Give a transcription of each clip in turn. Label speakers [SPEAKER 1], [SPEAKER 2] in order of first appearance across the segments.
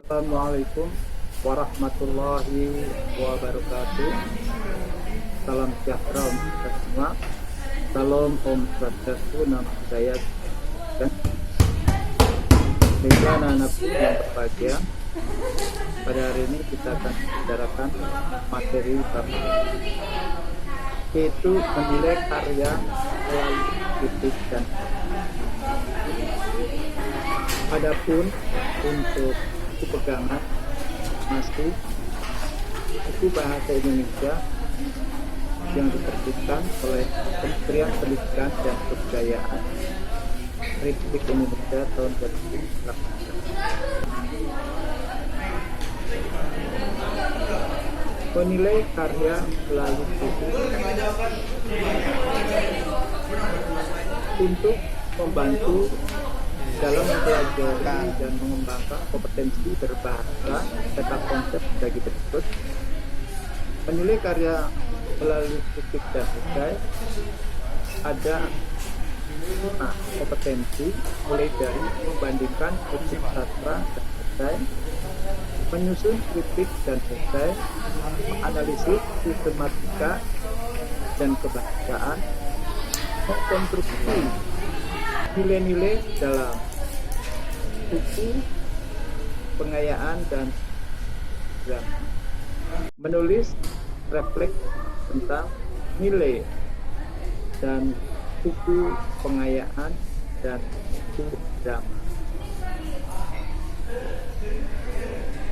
[SPEAKER 1] Assalamualaikum warahmatullahi wabarakatuh. Salam sejahtera untuk kita semua. Salam Om Swastiastu, Namo Buddhaya. Dan anak-anak yang berbahagia, pada hari ini kita akan membicarakan materi baru, yaitu menilai karya melalui kritik dan adapun untuk buku pegangan masih buku bahasa Indonesia yang diterbitkan oleh Kementerian Pendidikan dan Kebudayaan Republik Indonesia tahun 2018. Menilai karya melalui kritik untuk membantu dalam mempelajari dan mengembangkan kompetensi berbahasa serta konsep bagi berikut. Menilai karya melalui kritik dan esai ada 5 kompetensi, mulai dari membandingkan kritik sastra dan esai, menyusun kritik dan esai, menganalisis sistematika dan kebahasaan, mengkonstruksi nilai-nilai dalam buku pengayaan dan menulis refleks tentang nilai dan buku pengayaan dan buku drama.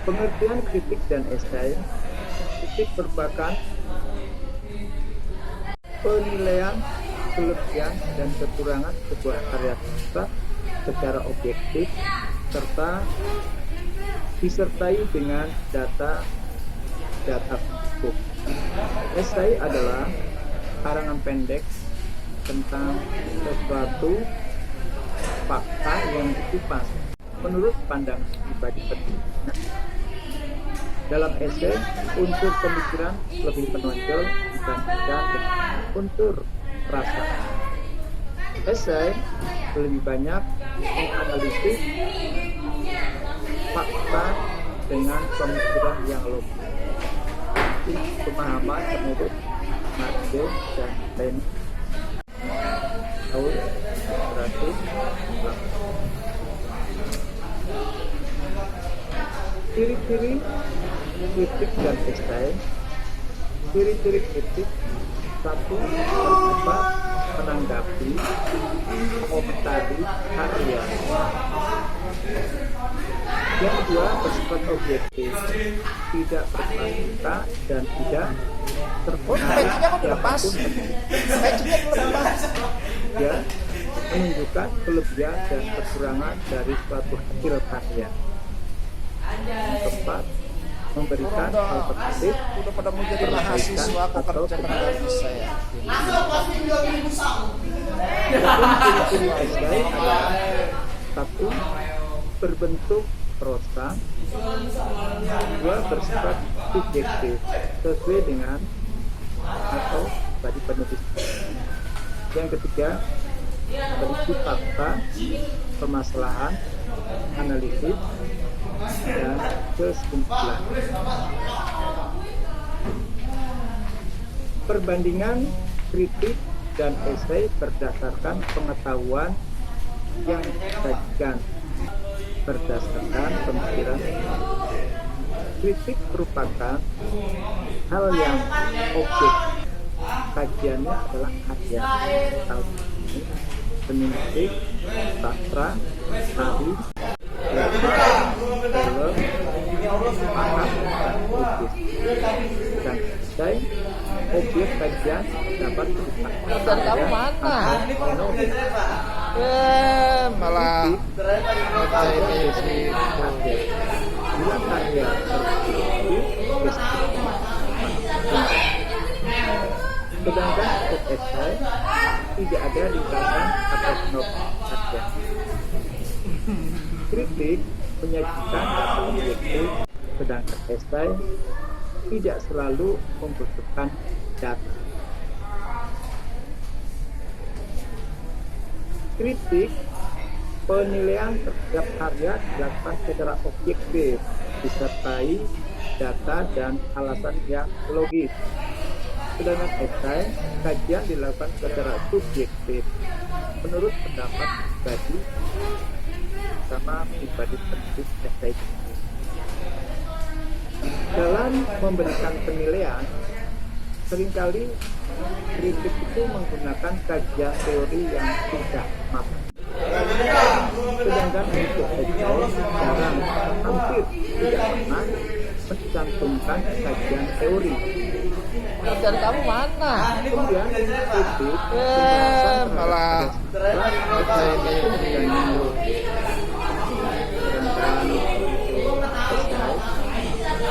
[SPEAKER 1] Pengertian kritik dan esai. Kritik merupakan penilaian kelebihan dan kekurangan sebuah karya sastra secara objektif serta disertai dengan data hukum. Esai adalah karangan pendek tentang sesuatu fakta yang dikupas menurut pandangan pribadi penulisnya. Dalam esai, unsur pemikiran lebih menonjol dibandingkan dengan unsur rasa. Esai lebih banyak menganalisis fakta dengan pemikiran yang logis, pemahaman menurut Marx dan Lenin tahun 1908. Ciri-ciri kritik dan esai. Ciri-ciri kritik: 1. Bersifat menanggapi, mengomentari karya. Yang 2. Bersifat objektif, tidak berprasangka dan tidak terpengaruh siapapun. Ya, menunjukkan kelebihan dan kekurangan dari suatu hasil karya. Yang 4. Memberikan alternatif
[SPEAKER 2] udah pada mau jadi mahasiswa kok kerja nggak bisa ya.
[SPEAKER 1] Ciri-ciri esai adalah: 1. Berbentuk prosa. 2. Bersifat subjektif sesuai dengan atau tadi penulis. Yang ketiga, berisi fakta, permasalahan, analisis, dan kesimpulan. Perbandingan kritik dan esai berdasarkan pengetahuan yang disajikan berdasarkan pemikiran. Kritik merupakan hal yang objektif. Kajiannya adalah karya seni musik, sastra, tari, film, makan, dan lukis. Dan esai, objek kajian dapat berupa
[SPEAKER 2] kamu mana? Malah
[SPEAKER 1] bila karya sedangkan untuk esai tidak ada ringkasan atau sinopsis karya. Kritik menyajikan data objektif, sedangkan esai tidak selalu membutuhkan data. Kritik, penilaian terhadap karya dilakukan secara objektif disertai data dan alasan yang logis. Sedangkan esai, kajian dilakukan secara subjektif menurut pendapat pribadi sama pribadi penulis esai. Dalam memberikan penilaian, seringkali kritik itu menggunakan kajian teori yang tidak matang. Sedangkan untuk esai jarang, hampir tidak pernah mencantumkan kajian teori.
[SPEAKER 2] Dan kamu mana?
[SPEAKER 1] Kemudian kritik
[SPEAKER 2] Malah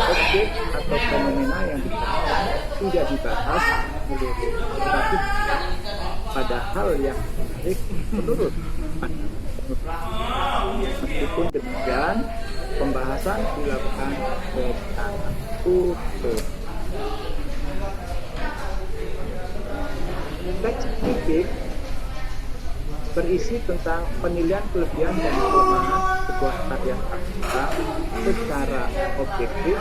[SPEAKER 1] objek atau fenomena yang dibahas tidak dibahas menyeluruh, tetapi pada hal yang menarik menurut meskipun demikian pembahasan dilakukan secara utuh. Teks kritik berisi tentang penilaian kelebihan dan kelemahan sebuah karya sastra secara objektif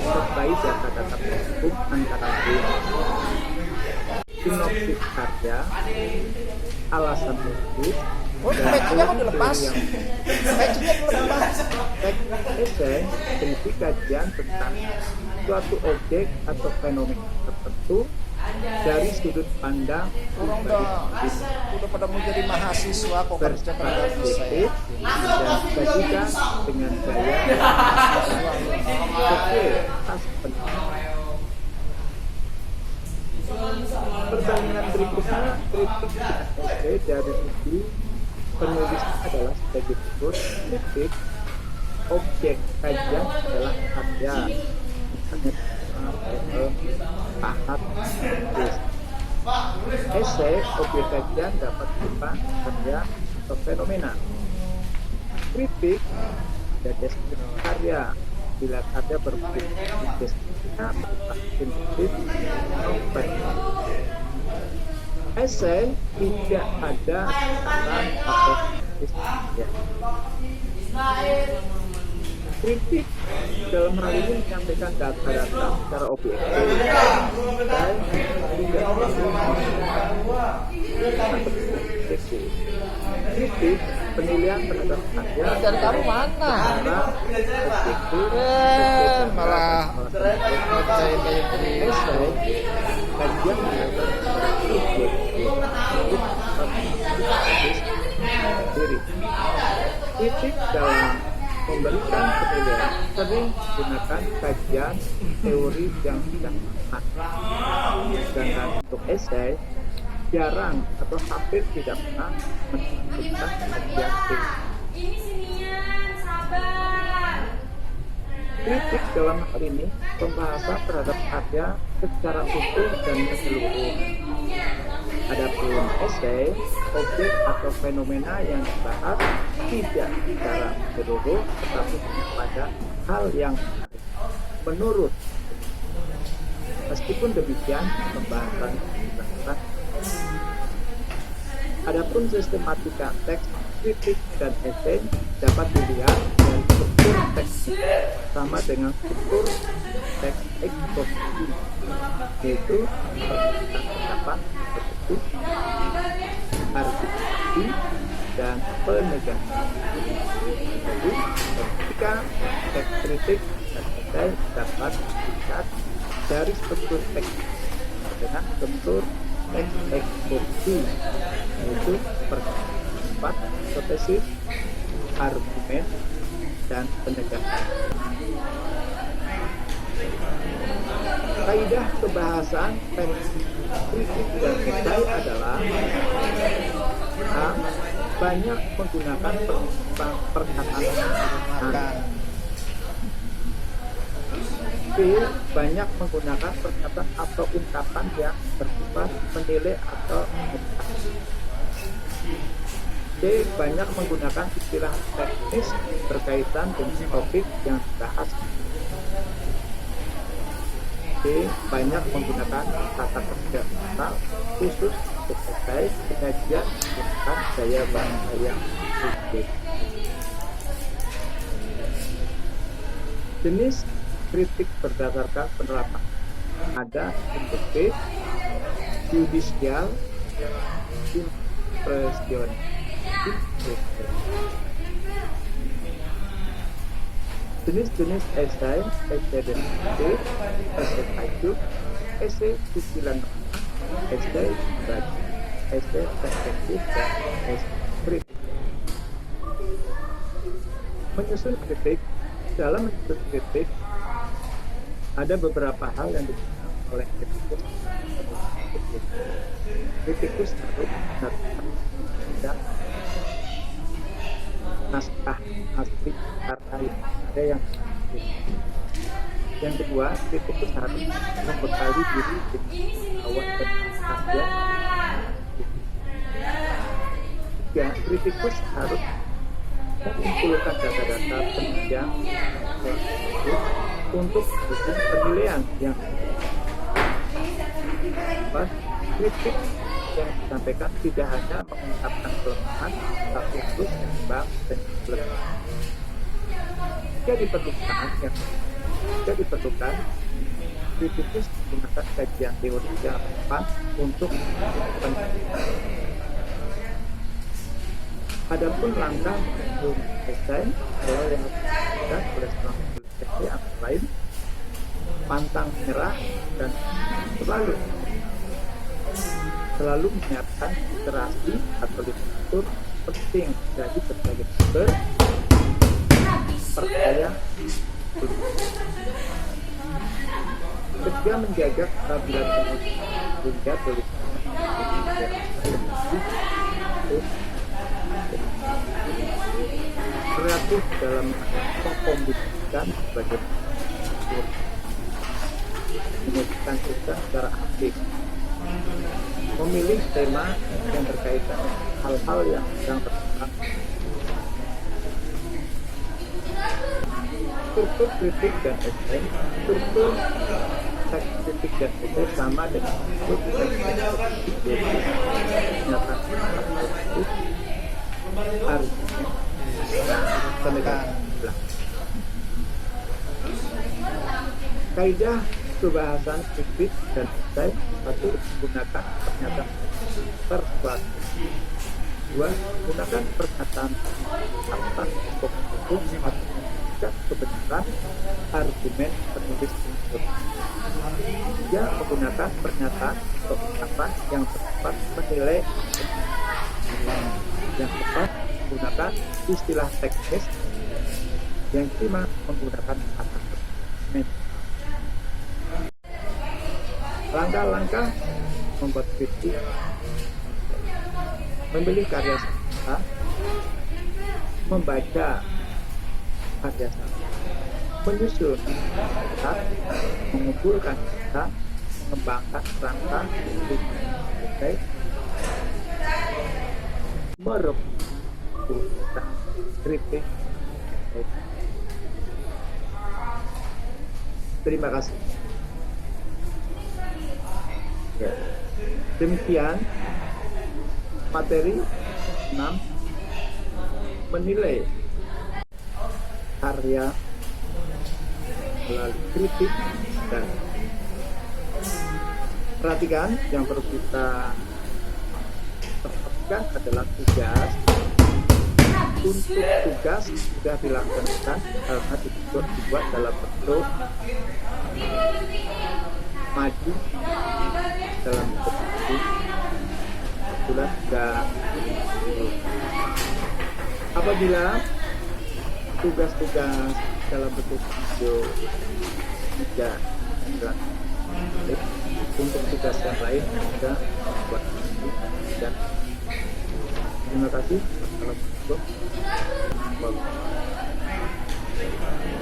[SPEAKER 1] sertai data-data hukum antara lain sinopsis karya, alasan menulis, dan
[SPEAKER 2] pecinya udah lepas. Pecinya udah lepas.
[SPEAKER 1] teks esai berisi kajian tentang suatu objek atau fenomena tertentu dari sudut pandang
[SPEAKER 2] Udah pada mau jadi mahasiswa kok kerja pada
[SPEAKER 1] perspektif dan bagikan dengan gaya sesuai khas penulis. Pertanyaan berikutnya, kritik esai dari sisi penulis adalah sebagai berikut. Kritik objek kajian adalah karya, misalnya tahap tulis. Esai objek kajian dapat berupa karya atau fenomena. Kritik dan deskripsi karya bila karya berbentuk deskripsinya berupa sinopsis novel. Esai tidak ada saran atau kritik. Kritik dalam hal ini menyampaikan data-data secara objektif dan tidak subjektif. Kritik penilaian terhadap karya
[SPEAKER 2] Dan kamu mana?
[SPEAKER 1] secara objektif
[SPEAKER 2] Malah
[SPEAKER 1] esai kajian dilakukan secara subjektif diri. Kritik dalam memberikan penilaian sering menggunakan kajian teori yang tidak matang. Sedangkan untuk esai jarang atau hampir tidak pernah menunjukkan kajian teori. Kritik dalam hal ini pembahasan terhadap karya secara utuh dan menyeluruh. Adapun esai, objek atau fenomena yang dibahas tidak secara menyeluruh tetapi pada hal yang menarik. Menurut, meskipun demikian pembahasan dilakukan. Adapun sistematika teks, kritik dan esai dapat dilihat dari struktur teks sama dengan struktur teks eksposisi, yaitu pendapat, argumentasi dan penegasan. Jadi, ketika teks kritik dan esai dapat dilihat dari struktur teks dengan struktur teks eksposisi, yaitu pendapat, hipotesis, argumen, dan penegasan. Kaidah kebahasan teks kritik dan esai adalah A. Banyak menggunakan perkataan. B. Banyak menggunakan perkataan atau ungkapan yang bersifat menilai atau mengungkapkan. C. Banyak menggunakan istilah teknis berkaitan dengan topik yang dibahas. D. Banyak menggunakan kata kerja kata khusus untuk esai, penyajian menggunakan gaya bahasa yang subjektif. Jenis kritik berdasarkan penerapan ada induktif, judicial, impresionis. Jenis-jenis esai, esai deskriptif, esai tajuk, esai cicilan norma, esai bagi, esai perspektif, dan esai kritik. Menyusun kritik. Dalam menyusun kritik ada beberapa hal yang digunakan oleh kritikus. Kritikus harus dan naskah asli karya ada yang kedua, kritikus harus membekali diri dengan awal dan karya. Tiga, kritikus harus mengumpulkan data-data penunjang untuk penilaian yang kritik yang disampaikan tidak hanya mengungkapkan kelemahan, tapi harus seimbang dengan kelemahan. Jika diperlukan, kritikus menggunakan kajian teori yang relevan untuk penelitian. Adapun langkah menyusun esai adalah yang dilakukan oleh seorang penulis esai antara lain pantang menyerah dan selalu menyiapkan literasi atau literatur penting dari berbagai sumber percaya tulis. Ketiga, menjaga kestabilan penulis hingga tulisannya kreatif dalam mengkombinasikan berbagai menyajikan cerita secara aktif, memilih tema yang berkaitan hal-hal yang sedang berkembang. Struktur kritik dan esai. Struktur teks kritik dan esai sama dengan struktur teks kritik, yaitu pernyataan argumen dan penelitian. Kaidah kebahasan kritik dan esai: satu, gunakan pernyataan persuasif. Dua, gunakan pernyataan atas hukum atau kebenaran argumen penulis tersebut. Tiga, menggunakan pernyataan atau ungkapan yang tepat menilai. Yang tepat menggunakan istilah teknis. Yang kelima, menggunakan kata argumen. Langkah-langkah membuat kritik: memilih karya sastra, membaca karya sastra, menyusun data, mengumpulkan data, mengembangkan kerangka esai, merumuskan kritik. Terima kasih. Ya. Demikian materi 6, menilai karya melalui kritik dan perhatikan yang perlu kita perhatikan adalah tugas. Untuk tugas sudah dilaksanakan karena dibuat dalam bentuk maju dalam bentuk sudah apabila tugas-tugas dalam bentuk video tidak dilakukan, untuk tugas yang lain sudah buat dan terima kasih. Assalamualaikum warahmatullahi wabarakatuh.